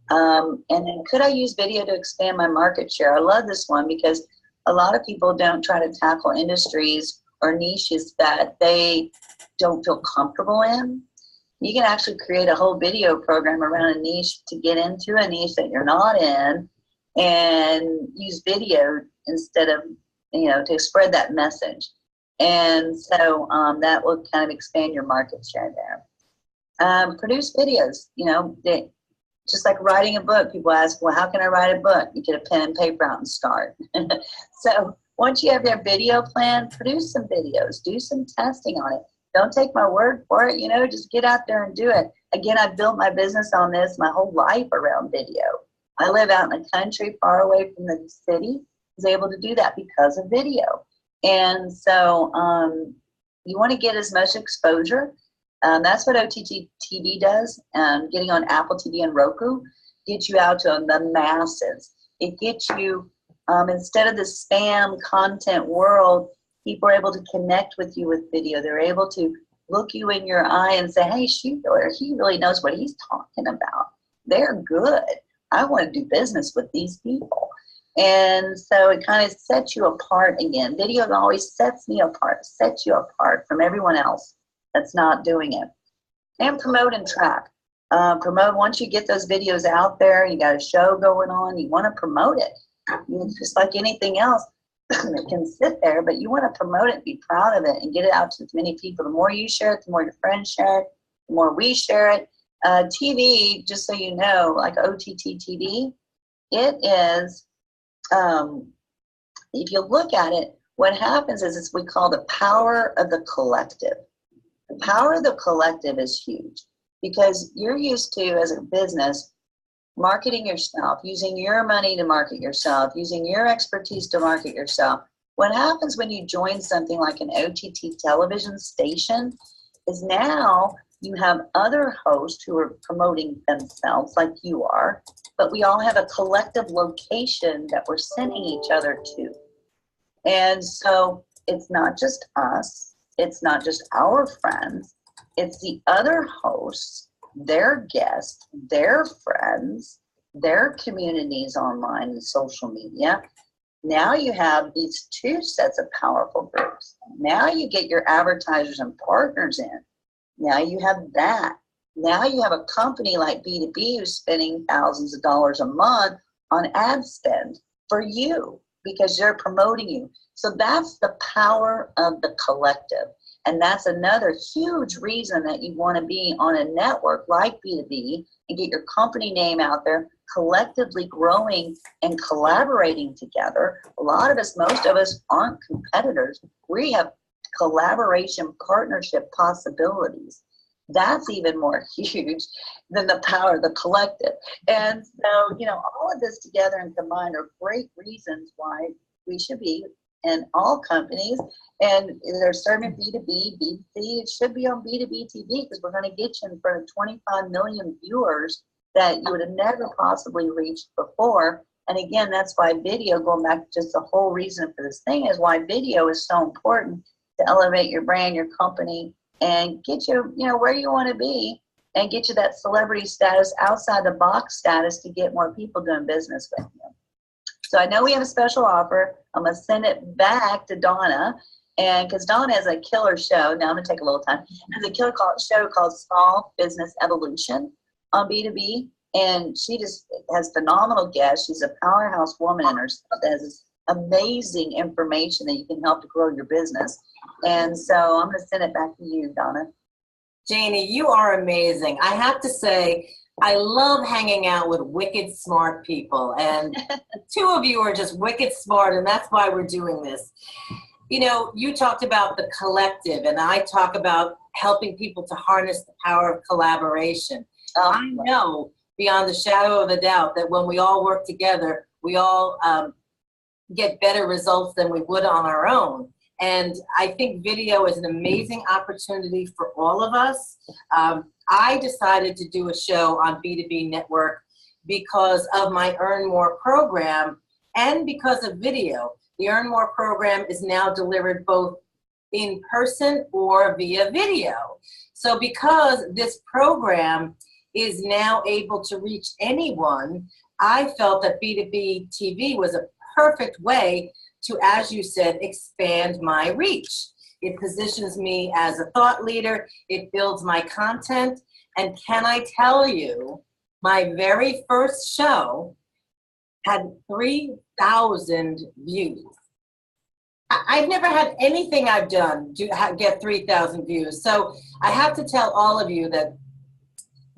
And then, could I use video to expand my market share? I love this one because a lot of people don't try to tackle industries or niches that they don't feel comfortable in. You can actually create a whole video program around a niche to get into a niche that you're not in, and use video instead of, to spread that message. And so that will kind of expand your market share there. Produce videos, just like writing a book. People ask, well, how can I write a book? You get a pen and paper out and start. So once you have your video plan, produce some videos, do some testing on it. Don't take my word for it, just get out there and do it. Again, I've built my business on this my whole life around video. I live out in the country, far away from the city. I was able to do that because of video. And so you want to get as much exposure. That's what OTT TV does. Getting on Apple TV and Roku gets you out to the masses. It gets you, instead of the spam content world, people are able to connect with you with video. They're able to look you in your eye and say, hey, he really knows what he's talking about. They're good. I want to do business with these people. And so it kind of sets you apart again. Video always sets me apart, sets you apart from everyone else that's not doing it. And promote and track. Promote, once you get those videos out there, you got a show going on, you want to promote it. It's just like anything else. It can sit there, but you want to promote it, be proud of it, and get it out to as many people. The more you share it, the more your friends share it, the more we share it. TV, just so you know, like OTT TV, it is, if you look at it, what happens is it's what we call the power of the collective. The power of the collective is huge because you're used to, as a business, marketing yourself, using your money to market yourself, using your expertise to market yourself. What happens when you join something like an OTT television station is now you have other hosts who are promoting themselves like you are, but we all have a collective location that we're sending each other to. And so it's not just us, it's not just our friends, it's the other hosts, their guests, their friends, their communities online and social media. Now you have these two sets of powerful groups. Now you get your advertisers and partners in. Now you have that. Now you have a company like B2B who's spending thousands of dollars a month on ad spend for you because they're promoting you. So that's the power of the collective. And that's another huge reason that you want to be on a network like B2B and get your company name out there, collectively growing and collaborating together. A lot of us, most of us aren't competitors. We have collaboration, partnership possibilities. That's even more huge than the power of the collective. And so, you know, all of this together and combined are great reasons why we should be in all companies. And there's certain B2B, B2C, it should be on B2B TV because we're going to get you in front of 25 million viewers that you would have never possibly reached before. And again, that's why video, going back to just the whole reason for this thing, is why video is so important to elevate your brand, your company, and get you, you know, where you want to be and get you that celebrity status, outside the box status, to get more people doing business with you. So I know we have a special offer. I'm going to send it back to Donna, and because Donna has a killer show. Now I'm going to take a little time. There's a killer show called Small Business Evolution on B2B, and she just has phenomenal guests. She's a powerhouse woman in herself that has this amazing information that you can help to grow your business. And so I'm going to send it back to you, Donna. Jayne, you are amazing. I have to say, I love hanging out with wicked smart people, and the two of you are just wicked smart, and that's why we're doing this. You know, you talked about the collective, and I talk about helping people to harness the power of collaboration. I know beyond the shadow of a doubt that when we all work together, we all get better results than we would on our own. And I think video is an amazing opportunity for all of us. I decided to do a show on B2B Network because of my Earn More program and because of video. The Earn More program is now delivered both in person or via video. So because this program is now able to reach anyone, I felt that B2B TV was a perfect way to, as you said, expand my reach. It positions me as a thought leader. It builds my content. And can I tell you, my very first show had 3,000 views. I've never had anything I've done get 3,000 views. So I have to tell all of you that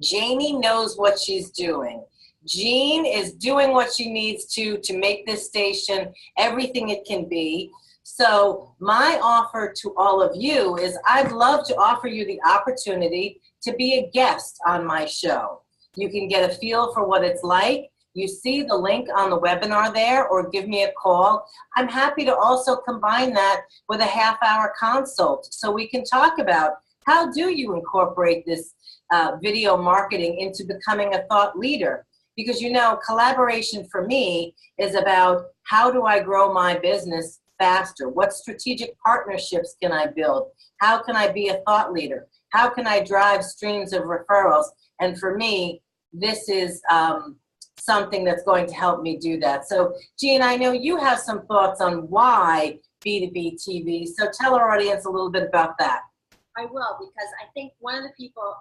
Jayne knows what she's doing. Jayne is doing what she needs to make this station everything it can be. So my offer to all of you is I'd love to offer you the opportunity to be a guest on my show. You can get a feel for what it's like. You see the link on the webinar there, or give me a call. I'm happy to also combine that with a half-hour consult so we can talk about how do you incorporate this video marketing into becoming a thought leader. Because, you know, collaboration for me is about how do I grow my business faster? What strategic partnerships can I build? How can I be a thought leader? How can I drive streams of referrals? And for me, this is something that's going to help me do that. So, Jayne, I know you have some thoughts on why B2B TV. So tell our audience a little bit about that. I will, because I think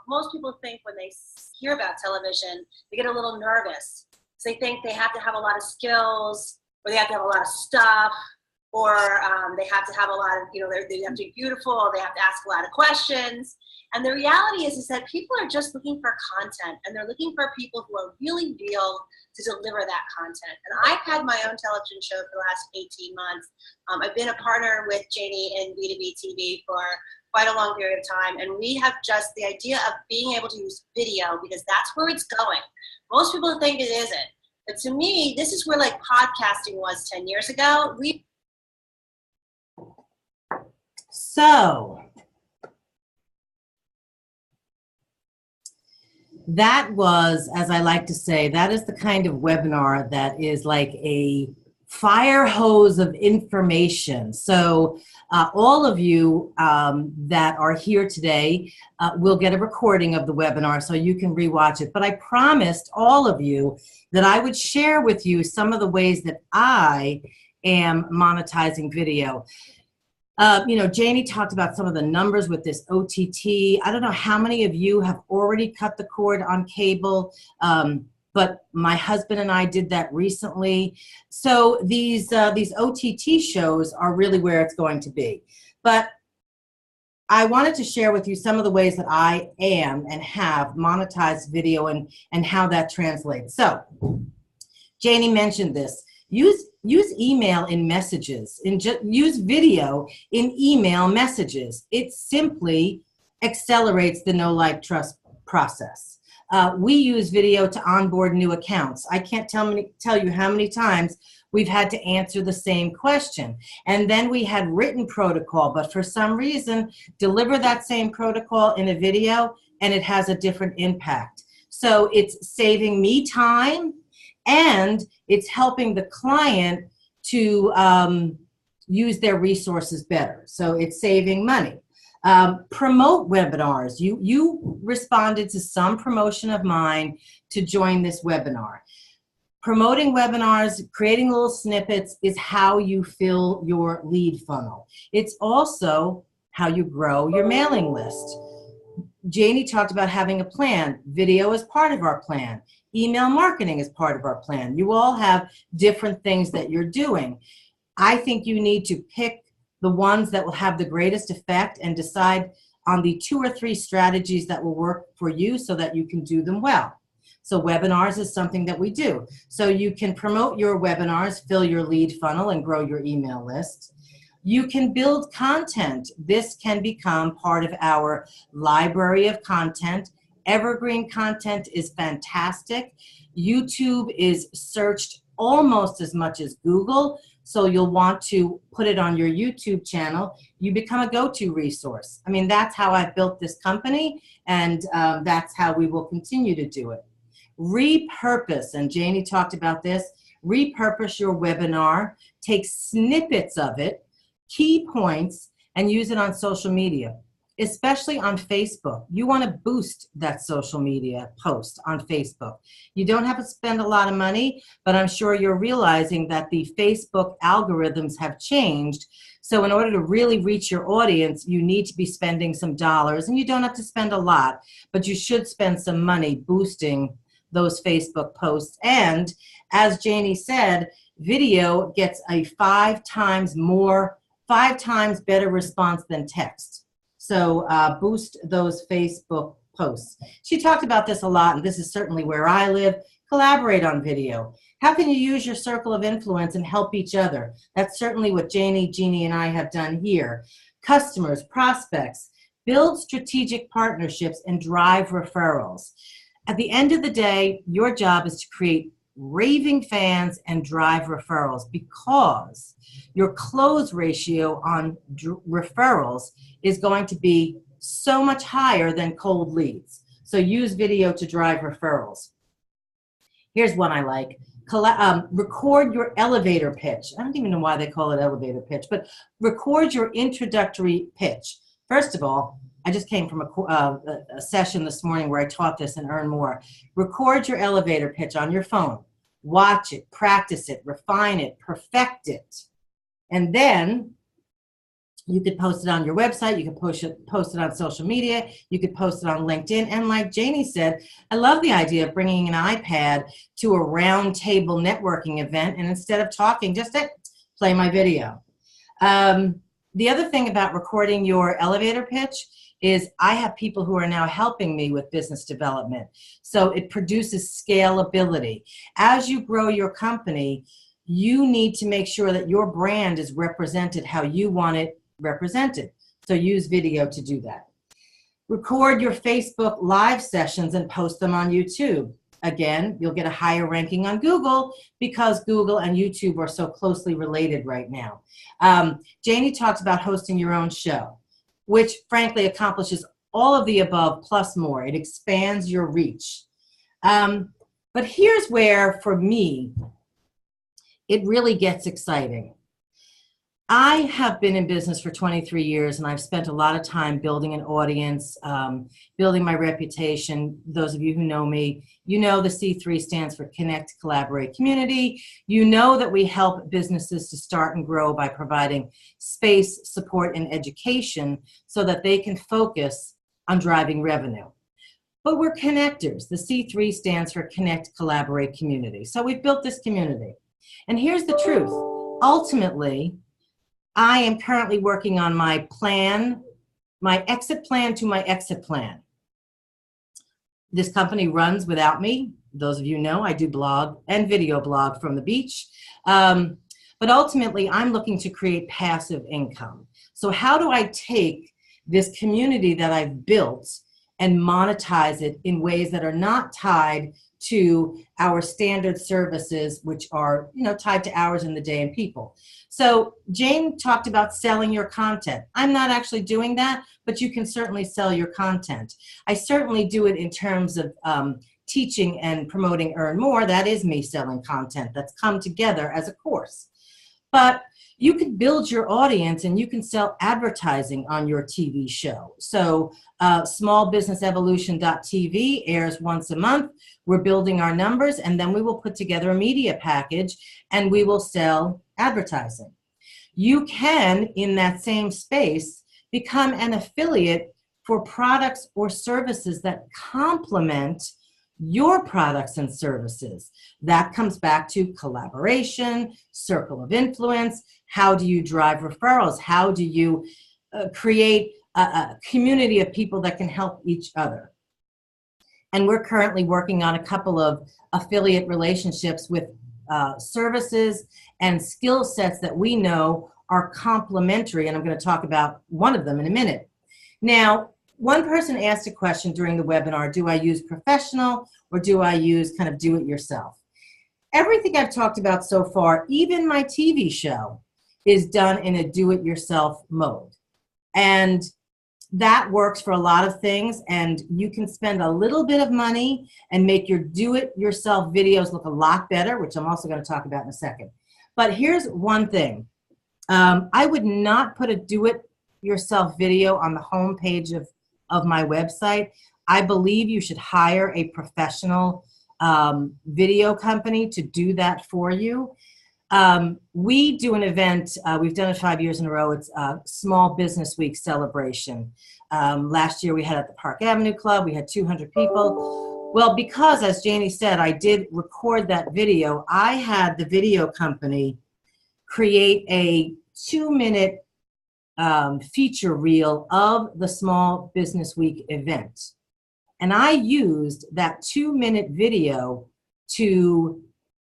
most people think when they hear about television, they get a little nervous. So they think they have to have a lot of skills, or they have to have a lot of stuff, or they have to have a lot of, you know, they have to be beautiful, or they have to ask a lot of questions. And the reality is that people are just looking for content, and they're looking for people who are really real to deliver that content. And I've had my own television show for the last 18 months. I've been a partner with Jayne in B2B TV for quite a long period of time, and we have just the idea of being able to use video because that's where it's going. Most people think it isn't, but to me, this is where like podcasting was 10 years ago. So that was, as I like to say, that is the kind of webinar that is like a fire hose of information. So all of you that are here today will get a recording of the webinar so you can rewatch it. But I promised all of you that I would share with you some of the ways that I am monetizing video. You know, Jayne talked about some of the numbers with this OTT. I don't know how many of you have already cut the cord on cable, but my husband and I did that recently. So these OTT shows are really where it's going to be. But I wanted to share with you some of the ways that I am and have monetized video and how that translates. So, Jayne mentioned this. Use email in messages. Use video in email messages. It simply accelerates the know, like, trust process. We use video to onboard new accounts. I can't tell you how many times we've had to answer the same question. And then we had written protocol, but for some reason, deliver that same protocol in a video and it has a different impact. So it's saving me time and it's helping the client to use their resources better. So it's saving money. Promote webinars. You responded to some promotion of mine to join this webinar. Promoting webinars, creating little snippets is how you fill your lead funnel. It's also how you grow your mailing list. Jayne talked about having a plan. Video is part of our plan. Email marketing is part of our plan. You all have different things that you're doing. I think you need to pick the ones that will have the greatest effect and decide on the 2 or 3 strategies that will work for you so that you can do them well. So webinars is something that we do. So you can promote your webinars, fill your lead funnel, and grow your email list. You can build content. This can become part of our library of content. Evergreen content is fantastic. YouTube is searched almost as much as Google, so you'll want to put it on your YouTube channel. You become a go-to resource. I mean, that's how I've built this company, and that's how we will continue to do it. Repurpose, and Jayne talked about this, repurpose your webinar, take snippets of it, key points, and use it on social media, especially on Facebook. You want to boost that social media post on Facebook. You don't have to spend a lot of money, but I'm sure you're realizing that the Facebook algorithms have changed. So in order to really reach your audience, you need to be spending some dollars, and you don't have to spend a lot, but you should spend some money boosting those Facebook posts. And as Jayne said, video gets a 5 times better response than text. So boost those Facebook posts. She talked about this a lot, and this is certainly where I live. Collaborate on video. How can you use your circle of influence and help each other? That's certainly what Jayne, Jeannie, and I have done here. Customers, prospects, build strategic partnerships and drive referrals. At the end of the day, your job is to create raving fans and drive referrals, because your close ratio on referrals is going to be so much higher than cold leads. So use video to drive referrals. Here's one I like. Record your elevator pitch. I don't even know why they call it elevator pitch, but record your introductory pitch. First of all, I just came from a session this morning where I taught this and Earn More. Record your elevator pitch on your phone. Watch it, practice it, refine it, perfect it. And then you could post it on your website. You could post it on social media. You could post it on LinkedIn. And like Jayne said, I love the idea of bringing an iPad to a round table networking event, and instead of talking, just play my video. The other thing about recording your elevator pitch is I have people who are now helping me with business development. So it produces scalability. As you grow your company, you need to make sure that your brand is represented how you want it represented. So use video to do that. Record your Facebook live sessions and post them on YouTube. Again, you'll get a higher ranking on Google because Google and YouTube are so closely related right now. Jayne talks about hosting your own show, which frankly accomplishes all of the above plus more. It expands your reach. But here's where, for me, it really gets exciting. I have been in business for 23 years, and I've spent a lot of time building an audience, building my reputation. Those of you who know me, you know the C3 stands for Connect, Collaborate, Community. You know that we help businesses to start and grow by providing space, support, and education so that they can focus on driving revenue. But we're connectors. The C3 stands for Connect, Collaborate, Community. So we've built this community. And here's the truth. Ultimately, I am currently working on my my exit plan to my exit plan. This company runs without me. Those of you know I do blog and video blog from the beach. But ultimately, I'm looking to create passive income. So how do I take this community that I've built and monetize it in ways that are not tied to our standard services, which are, you know, tied to hours in the day and people. So Jayne talked about selling your content. I'm not actually doing that, but you can certainly sell your content. I certainly do it in terms of teaching and promoting Earn More. That is me selling content that's come together as a course. But you can build your audience and you can sell advertising on your TV show. So smallbusinessevolution.tv airs once a month. We're building our numbers, and then we will put together a media package and we will sell advertising. You can, in that same space, become an affiliate for products or services that complement your products and services. That comes back to collaboration, circle of influence. How do you drive referrals? How do you create a community of people that can help each other? And we're currently working on a couple of affiliate relationships with services and skill sets that we know are complementary, and I'm going to talk about one of them in a minute. Now, one person asked a question during the webinar, do I use professional or do I use kind of do-it-yourself? Everything I've talked about so far, even my TV show, is done in a do-it-yourself mode. And that works for a lot of things, and you can spend a little bit of money and make your do-it-yourself videos look a lot better, which I'm also going to talk about in a second. But here's one thing. I would not put a do-it-yourself video on the home page of my website. I believe you should hire a professional video company to do that for you. We do an event, we've done it 5 years in a row. It's a Small Business Week celebration. Last year we had at the Park Avenue Club, we had 200 people. Well, because as Jayne said, I did record that video, I had the video company create a 2-minute feature reel of the Small Business Week event. And I used that 2-minute video to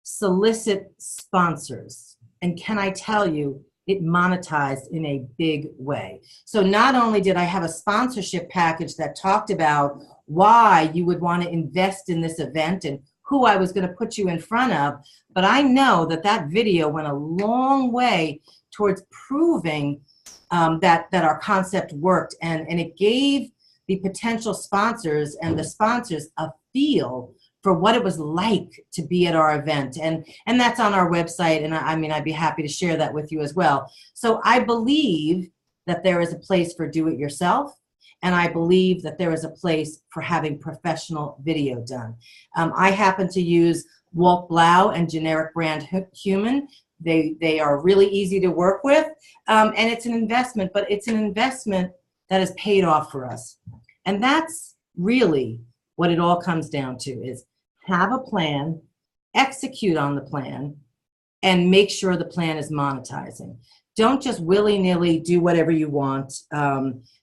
solicit sponsors. And can I tell you, it monetized in a big way. So not only did I have a sponsorship package that talked about why you would want to invest in this event and who I was going to put you in front of, but I know that that video went a long way towards proving that our concept worked, and it gave the potential sponsors and the sponsors a feel for what it was like to be at our event, and that's on our website, and I mean, I'd be happy to share that with you as well. So I believe that there is a place for do-it-yourself, and I believe that there is a place for having professional video done. I happen to use Walt Blau and Generic Brand Human. They are really easy to work with, and it's an investment, but it's an investment that has paid off for us. And that's really what it all comes down to, is have a plan, execute on the plan, and make sure the plan is monetizing. Don't just willy-nilly do whatever you want.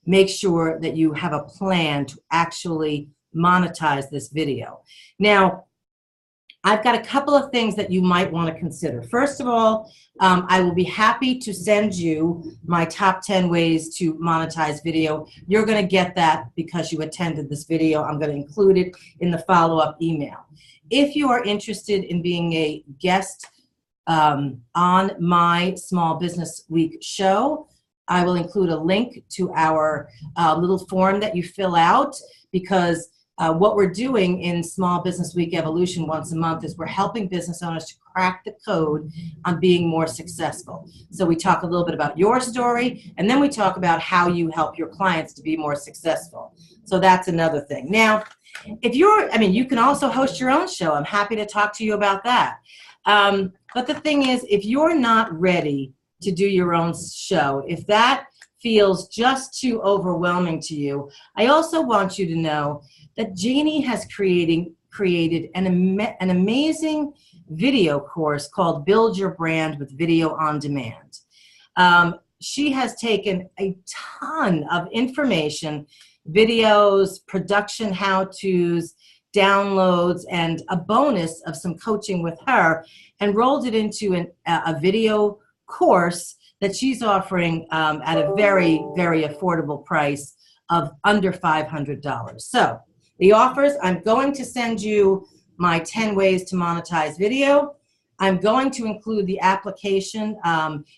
Make sure that you have a plan to actually monetize this video. Now, I've got a couple of things that you might want to consider. First of all, I will be happy to send you my top 10 ways to monetize video. You're going to get that because you attended this video. I'm going to include it in the follow-up email. If you are interested in being a guest on my Small Business Week show, I will include a link to our little form that you fill out, because what we're doing in Small Business Week Evolution once a month is we're helping business owners to crack the code on being more successful. So we talk a little bit about your story, and then we talk about how you help your clients to be more successful. So that's another thing. Now, if you can also host your own show. I'm happy to talk to you about that. But the thing is, if you're not ready to do your own show, if that feels just too overwhelming to you, I also want you to know that Jayne has created an amazing video course called Build Your Brand with Video on Demand. she has taken a ton of information, videos, production how-tos, downloads, and a bonus of some coaching with her, and rolled it into a video course that she's offering at a very, very affordable price of under $500. So the offers, I'm going to send you my 10 ways to monetize video. I'm going to include the application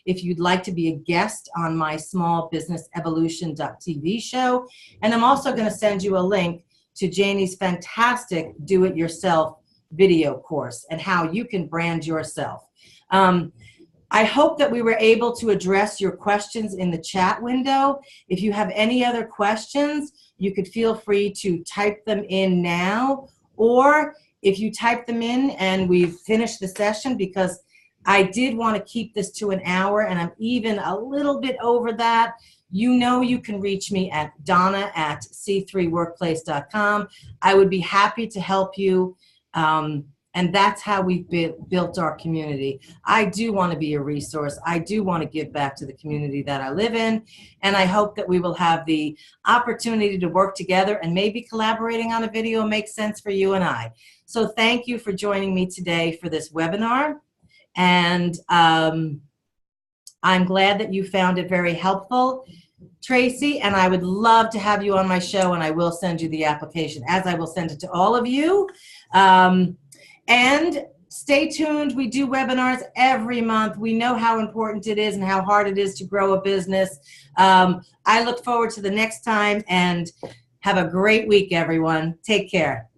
if you'd like to be a guest on my Small Business Evolution.tv show. And I'm also going to send you a link to Jayne's fantastic do-it-yourself video course and how you can brand yourself. I hope that we were able to address your questions in the chat window. If you have any other questions, you could feel free to type them in now, or if you type them in and we've finished the session, because I did want to keep this to an hour and I'm even a little bit over that, you know you can reach me at donna@c3workplace.com. I would be happy to help you. And that's how we've built our community. I do want to be a resource. I do want to give back to the community that I live in. And I hope that we will have the opportunity to work together, and maybe collaborating on a video makes sense for you and I. So thank you for joining me today for this webinar. And I'm glad that you found it very helpful, Tracy, and I would love to have you on my show, and I will send you the application, as I will send it to all of you. And stay tuned. We do webinars every month. We know how important it is and how hard it is to grow a business. I look forward to the next time, and have a great week, everyone. Take care.